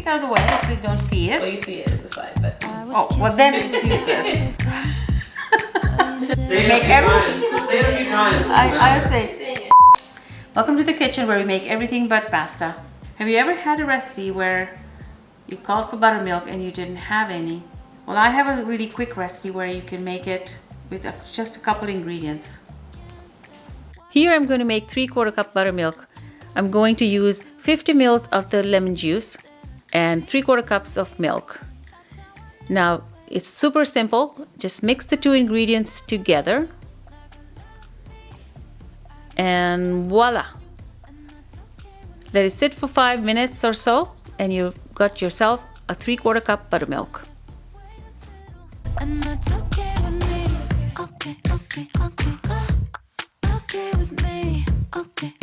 out of the way so you don't see it. Well, you see it in the slide, but Oh, well then it's useless. Say it Make a few everything. times. Say it a few times. I would say. Welcome to the kitchen where we make everything but pasta. Have you ever had a recipe where you called for buttermilk and you didn't have any? Well, I have a really quick recipe where you can make it with just a couple ingredients. Here I'm going to make 3/4 cup buttermilk. I'm going to use 50 ml of the lemon juice and 3/4 cups of milk. Now it's super simple. Just mix the two ingredients together and voila! Let it sit for 5 minutes or so and you've got yourself a 3/4 cup buttermilk. And that's okay with me. Okay with me. Okay.